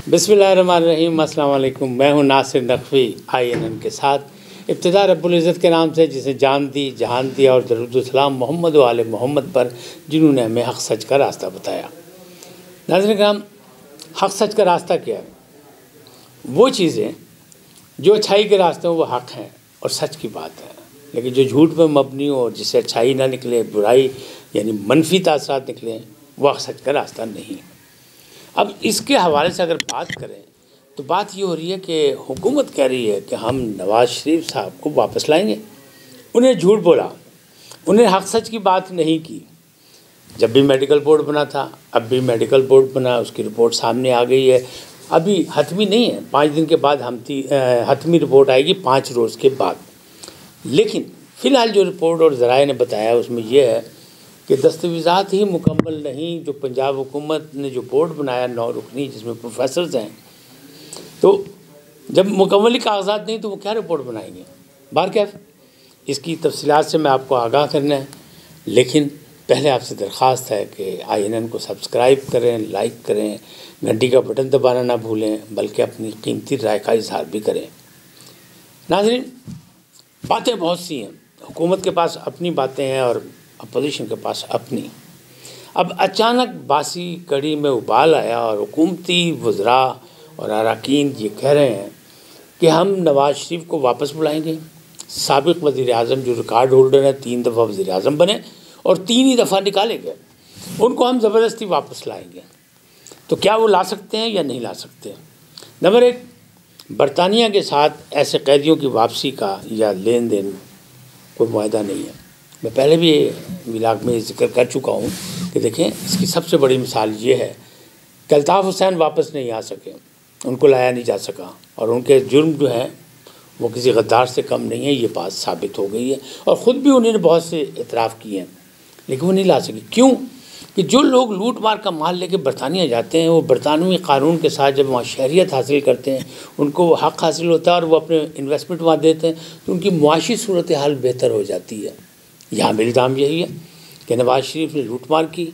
बिस्मिल्लाहिर्रहमानिर्रहीम, अस्सलाम वालेकुम। मैं हूं नासिर नक़वी INN के साथ। इब्तिदा रब्बुल इज़्ज़त के नाम से जिसे जान दी जहान दिया और दरूद सलाम मोहम्मद व आले मोहम्मद पर जिन्होंने हमें हक़ सच का रास्ता बताया। नाज़रीन किराम, हक़ सच का रास्ता क्या है? वो चीज़ें जो अच्छाई के रास्ते हैं वो हक़ हैं और सच की बात है, लेकिन जो झूठ पर मबनी हो और जिससे अच्छाई ना निकले, बुराई यानी मनफी तासरात निकले, वह हक़ सच का रास्ता नहीं है। अब इसके हवाले से अगर बात करें तो बात ये हो रही है कि हुकूमत कह रही है कि हम नवाज़ शरीफ साहब को वापस लाएंगे। उन्हें झूठ बोला, उन्हें हक़ सच की बात नहीं की। जब भी मेडिकल बोर्ड बना था, अब भी मेडिकल बोर्ड बना, उसकी रिपोर्ट सामने आ गई है। अभी हतमी नहीं है, 5 दिन के बाद हतमी रिपोर्ट आएगी, 5 रोज़ के बाद। लेकिन फ़िलहाल जो रिपोर्ट और ज़राए ने बताया उसमें यह है कि दस्तावेज़ात ही मुकम्मल नहीं। जो पंजाब हुकूमत ने जो बोर्ड बनाया 9 रुकनी, जिसमें प्रोफेसर्स हैं, तो जब मुकम्मल कागजात नहीं तो वो क्या रिपोर्ट बनाएंगे? बारकैफ इसकी तफसीलात से मैं आपको आगाह करना है, लेकिन पहले आपसे दरख्वास्त है कि INN को सब्सक्राइब करें, लाइक करें, घंटी का बटन दबाना ना भूलें, बल्कि अपनी कीमती राय का इजहार भी करें। नाज़रीन, बातें बहुत सी हैं, हुकूमत के पास अपनी बातें हैं और अपोजिशन के पास अपनी। अब अचानक बासी कड़ी में उबाल आया और हुकूमती वज़रा और अरकान ये कह रहे हैं कि हम नवाज़ शरीफ को वापस बुलाएंगे। साबिक़ वज़ीर आज़म जो रिकॉर्ड होल्डर हैं, 3 दफ़ा वज़ीर आज़म बने और 3 ही दफ़ा निकाले गए, उनको हम ज़बरदस्ती वापस लाएंगे। तो क्या वो ला सकते हैं या नहीं ला सकते? नंबर 1, बरतानिया के साथ ऐसे कैदियों की वापसी का या लेन देन कोई मुआहदा नहीं है। मैं पहले भी व्लॉग में जिक्र कर चुका हूँ कि देखें, इसकी सबसे बड़ी मिसाल ये है कि अल्ताफ़ हुसैन वापस नहीं आ सके, उनको लाया नहीं जा सका, और उनके जुर्म जो हैं वो किसी गद्दार से कम नहीं है, ये बात साबित हो गई है। और ख़ुद भी उन्होंने बहुत से इतराफ़ किए हैं, लेकिन वो नहीं ला सके। क्यों? कि जो लोग लूट मार का माल लेके बरतानिया जाते हैं, वो बरतानवी कानून के साथ जब वहाँ शहरियत हासिल करते हैं, उनको वो हक़ हासिल होता है और वो अपने इन्वेस्टमेंट वहाँ देते हैं, तो उनकी मुआशी सूरत हाल बेहतर हो जाती है। यहाँ भी इल्ज़ाम यही है कि नवाज़ शरीफ ने लूट मार की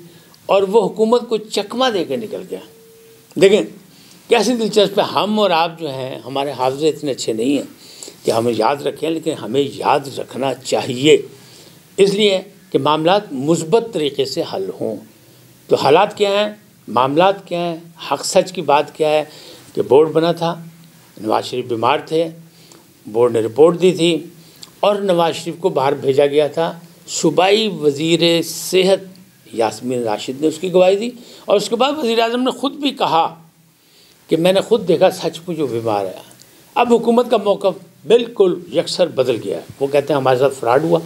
और वो हुकूमत को चकमा दे के निकल गया। देखें कैसी दिलचस्प है। हम और आप जो हैं, हमारे हाफ़ज़े इतने अच्छे नहीं हैं कि हमें याद रखें, लेकिन हमें याद रखना चाहिए, इसलिए कि मामलात मुस्बत तरीक़े से हल हों। तो हालात क्या हैं, मामलात क्या हैं, हक़ सच की बात क्या है कि बोर्ड बना था, नवाज़ शरीफ बीमार थे, बोर्ड ने रिपोर्ट दी थी और नवाज़ शरीफ को बाहर भेजा गया था। सूबाई वज़ीर सेहत यास्मीन राशिद ने उसकी गवाही दी और उसके बाद वज़ीर आज़म ने ख़ुद भी कहा कि मैंने ख़ुद देखा सचमुच वो बीमार है। अब हुकूमत का मौक़िफ़ बिल्कुल यकसर बदल गया है। वो कहते हैं हमारे साथ फ्रॉड हुआ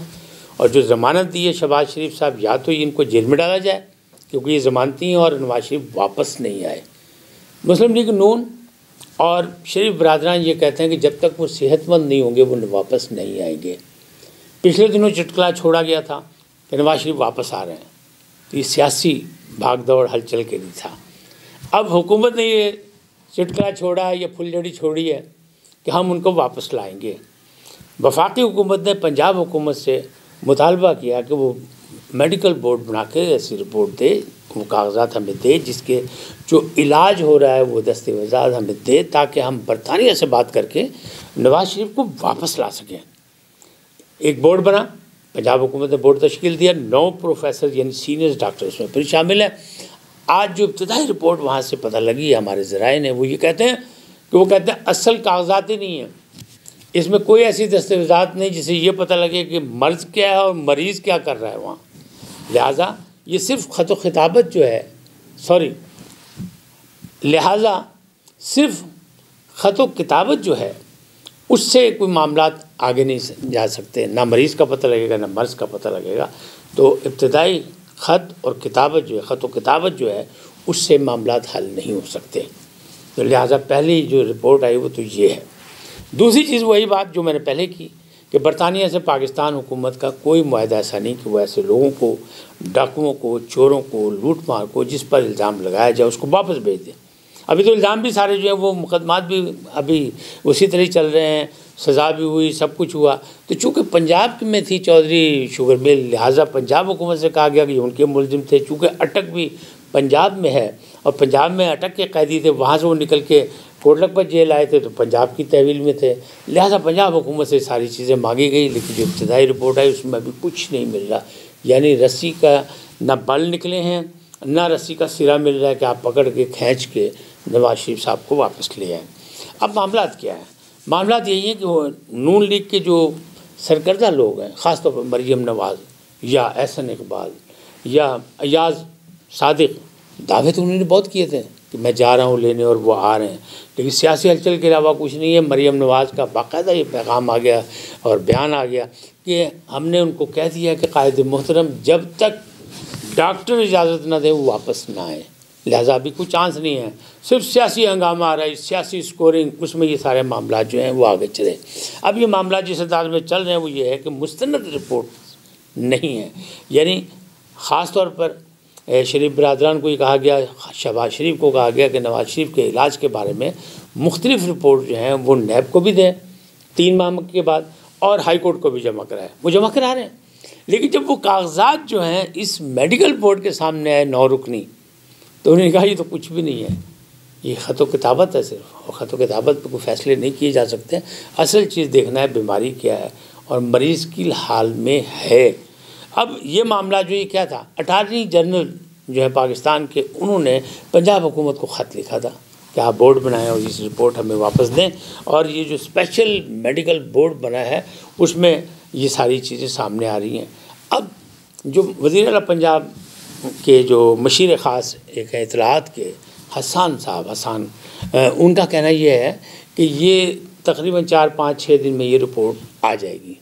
और जो ज़मानत दी है शहबाज शरीफ साहब, या तो इनको जेल में डाला जाए क्योंकि ये ज़मानती हैं और नवाज़ शरीफ वापस नहीं आए। मुस्लिम लीग नून और शरीफ बरादरान ये कहते हैं कि जब तक वो सेहतमंद नहीं होंगे वो वापस नहीं आएंगे। पिछले दिनों चुटकुला छोड़ा गया था कि नवाज़ शरीफ वापस आ रहे हैं, तो ये सियासी भागदौड़ हलचल के लिए था। अब हुकूमत ने ये चुटकुला छोड़ा है, ये फुलझड़ी छोड़ी है कि हम उनको वापस लाएंगे। वफाकी हुकूमत ने पंजाब हुकूमत से मुतालबा किया कि वो मेडिकल बोर्ड बना के ऐसी रिपोर्ट दे, वो कागजात हमें दे, जिसके जो इलाज हो रहा है वो दस्तावेज़ात हमें दे, ताकि हम बरतानिया से बात करके नवाज़ शरीफ को वापस ला सकें। एक बोर्ड बना, पंजाब हुकूमत ने बोर्ड तश्कील दिया, 9 प्रोफेसर यानी सीनियर डॉक्टर उसमें फिर शामिल हैं। आज जो इब्तिदाई रिपोर्ट वहाँ से पता लगी है हमारे ज़राए ने, वो ये कहते हैं कि असल कागजात ही नहीं है, इसमें कोई ऐसी दस्तावेज़ात नहीं जिससे ये पता लगे कि मर्ज़ क्या है और मरीज़ क्या कर रहा है वहाँ। लिहाजा ये सिर्फ ख़त ख़िताबत जो है, लिहाजा सिर्फ ख़त किताबत जो है उससे कोई मामलात आगे नहीं जा सकते, ना मरीज़ का पता लगेगा ना मर्ज़ का पता लगेगा। तो इब्तिदाई ख़त और किताबत जो है, ख़त व किताबत जो है, उससे मामलात हल नहीं हो सकते। तो लिहाजा पहली जो रिपोर्ट आई वो तो ये है। दूसरी चीज़ वही बात जो मैंने पहले की कि बरतानिया से पाकिस्तान हुकूमत का कोई मुआहदा ऐसा नहीं कि वो ऐसे लोगों को, डाकुओं को, चोरों को, लूट मार को, जिस पर इल्ज़ाम लगाया जाए उसको वापस भेज दें। अभी तो इल्ज़ाम भी सारे जो है वो मुकदमात भी अभी उसी तरह चल रहे हैं, सज़ा भी हुई, सब कुछ हुआ। तो चूँकि पंजाब में थी चौधरी शुगर मिल, लिहाजा पंजाब हुकूमत से कहा गया कि उनके मुलजिम थे, चूँकि अटक भी पंजाब में है और पंजाब में अटक के कैदी थे, वहाँ से वो निकल के कोटलखपत जेल आए थे तो पंजाब की तहवील में थे, लिहाजा पंजाब हुकूमत से सारी चीज़ें मांगी गई, लेकिन जो इब्तदाई रिपोर्ट आई उसमें अभी कुछ नहीं मिल रहा। यानी रस्सी का ना बल निकले हैं ना रस्सी का सिरा मिल रहा है कि आप पकड़ के खींच के नवाज शरीफ साहब को वापस ले आएँ। अब मामलात क्या है? मामलात यही है कि वो नून लीग के जो सरकर्दा लोग हैं, ख़ास तौर पर मरीम नवाज़ या एहसन इकबाल या अयाज सादिक, दावे तो उन्होंने बहुत किए थे कि मैं जा रहा हूँ लेने और वो आ रहे हैं, लेकिन सियासी हलचल के अलावा कुछ नहीं है। मरीम नवाज़ का बाकायदा ये पैगाम आ गया और बयान आ गया कि हमने उनको कह दिया कि कायदे मोहतरम जब तक डॉक्टर इजाज़त ना दे वो वापस ना आए, लिहाजा अभी कोई चांस नहीं है। सिर्फ सियासी हंगामा आ रहा है, सियासी स्कोरिंग, उसमें ये सारे मामला जो हैं वो आगे चले। अब ये मामला जिस अंदाज में चल रहे हैं वो ये है कि मुस्तनद रिपोर्ट नहीं है, यानी ख़ास तौर पर शरीफ बरादरान को ये कहा गया, शहबाज शरीफ को कहा गया कि नवाज शरीफ के इलाज के बारे में मुख्तलिफ रिपोर्ट जो हैं वो नैब को भी दें 3 माह के बाद और हाई कोर्ट को भी जमा कराएं। वो जमा करा रहे हैं, लेकिन जब वो कागजात जो हैं इस मेडिकल बोर्ड के सामने आए 9 रुकनी, तो उन्होंने कहा ये तो कुछ भी नहीं है, ये ख़त व किताबत है सिर्फ, और ख़त व किताबत पर कोई फ़ैसले नहीं किए जा सकते। असल चीज़ देखना है बीमारी क्या है और मरीज़ की हाल में है। अब ये मामला जो ये क्या था, अटारनी जनरल जो है पाकिस्तान के, उन्होंने पंजाब हुकूमत को ख़त लिखा था कि आप बोर्ड बनाएं और इस रिपोर्ट हमें वापस दें, और ये जो स्पेशल मेडिकल बोर्ड बना है उसमें ये सारी चीज़ें सामने आ रही हैं। अब जो वज़ीर आला पंजाब के जो मशीर ख़ास एक है इत्तलाआत के हसन साहब, उनका कहना यह है कि ये तकरीबन 4-5-6 दिन में ये रिपोर्ट आ जाएगी,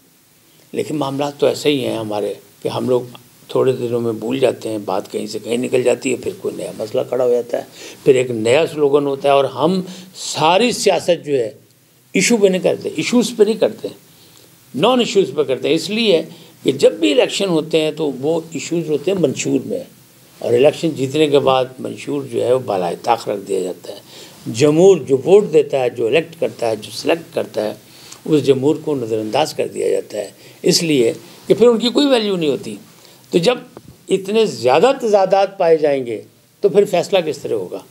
लेकिन मामला तो ऐसे ही हैं हमारे कि हम लोग थोड़े दिनों में भूल जाते हैं, बात कहीं से कहीं निकल जाती है, फिर कोई नया मसला खड़ा हो जाता है, फिर एक नया स्लोगन होता है, और हम सारी सियासत जो है इशू पे नहीं करते, इश्यूज़ पे नहीं करते, नॉन इश्यूज़ पे करते हैं। इसलिए कि जब भी इलेक्शन होते हैं तो वो इश्यूज़ होते हैं मंशूर में, और इलेक्शन जीतने के बाद मंशूर जो है वो बालाए ताक रख दिया जाता है। जमहूर जो वोट देता है, जो इलेक्ट करता है, जो सिलेक्ट करता है, उस जमहूर को नज़रअंदाज कर दिया जाता है, इसलिए कि फिर उनकी कोई वैल्यू नहीं होती। तो जब इतने ज़्यादा तज़ादात पाए जाएंगे तो फिर फ़ैसला किस तरह होगा?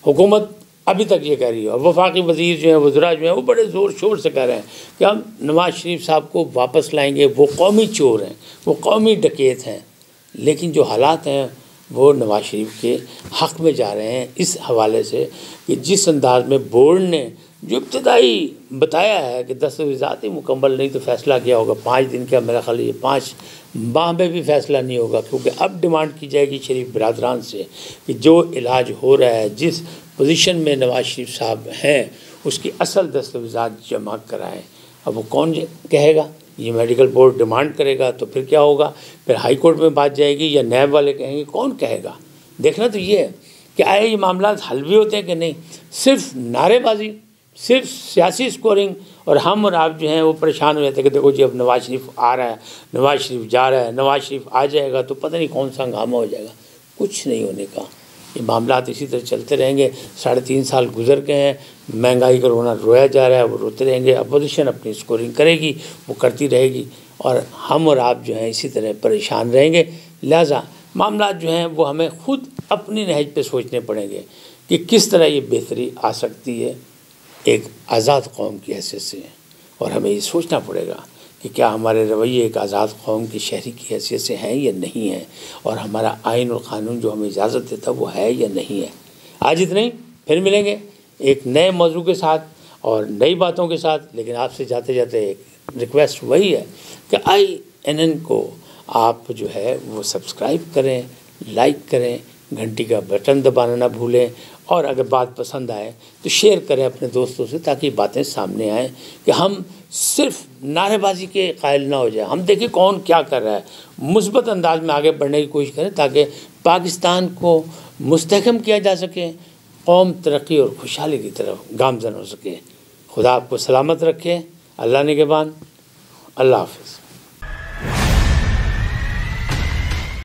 हुकूमत अभी तक ये कह रही है, और वफाकी वज़ीर जो हैं, वज़रा जो हैं, वो बड़े ज़ोर शोर से कह रहे हैं कि हम नवाज शरीफ साहब को वापस लाएंगे, वो कौमी चोर हैं, वो कौमी डकैत हैं, लेकिन जो हालात हैं वो नवाज शरीफ के हक़ में जा रहे हैं, इस हवाले से कि जिस अंदाज में बोर्ड ने जो इब्तदाई बताया है कि दस्तावेज़ात ही मुकम्मल नहीं तो फ़ैसला किया होगा 5 दिन का, मेरा ख्याल ये 5 माह में भी फ़ैसला नहीं होगा, क्योंकि अब डिमांड की जाएगी शरीफ बरादरान से कि जो इलाज हो रहा है, जिस पोजीशन में नवाज शरीफ साहब हैं, उसकी असल दस्तावेज़ात जमा कराएं। अब वो कौन कहेगा? ये मेडिकल बोर्ड डिमांड करेगा तो फिर क्या होगा? फिर हाई कोर्ट में बात जाएगी या नैब वाले कहेंगे? कौन कहेगा? देखना तो ये है कि आए ये मामला हल भी होते हैं कि नहीं, सिर्फ नारेबाजी, सिर्फ सियासी स्कोरिंग, और हम और आप जो हैं वो परेशान हो जाते हैं कि देखो जी अब नवाज शरीफ आ रहा है, नवाज शरीफ जा रहा है, नवाज शरीफ आ जाएगा तो पता नहीं कौन सा हंगामा हो जाएगा। कुछ नहीं होने का, ये मामला इसी तरह चलते रहेंगे। 3.5 साल गुजर गए हैं, महंगाई का रोना रोया जा रहा है, वो रोते रहेंगे। अपोजिशन अपनी स्कोरिंग करेगी, वो करती रहेगी, और हम और आप जो हैं इसी तरह परेशान रहेंगे। लिहाजा मामला जो हैं वो हमें ख़ुद अपनी नहज पे सोचने पड़ेंगे कि किस तरह ये बेहतरी आ सकती है एक आज़ाद कौम की हैसियत से, और हमें ये सोचना पड़ेगा कि क्या हमारे रवैये एक आज़ाद कौम की शहरी की हैसियत से हैं या नहीं है, और हमारा आइन और क़ानून जो हमें इजाज़त देता वो है या नहीं है। आज इतना ही, फिर मिलेंगे एक नए मौजू के साथ और नई बातों के साथ। लेकिन आपसे जाते जाते एक रिक्वेस्ट वही है कि INN को आप जो है वो सब्सक्राइब करें, लाइक करें, घंटी का बटन दबाना ना भूलें, और अगर बात पसंद आए तो शेयर करें अपने दोस्तों से, ताकि बातें सामने आएँ कि हम सिर्फ नारेबाजी के कायल ना हो जाए। हम देखें कौन क्या कर रहा है, मुस्बत अंदाज में आगे बढ़ने की कोशिश करें ताकि पाकिस्तान को मुस्तहकम किया जा सके, कौम तरक्की और खुशहाली की तरफ गामज़न हो सके। खुदा आपको सलामत रखे। अल्लाह निगहबान। अल्लाह हाफ़िज़।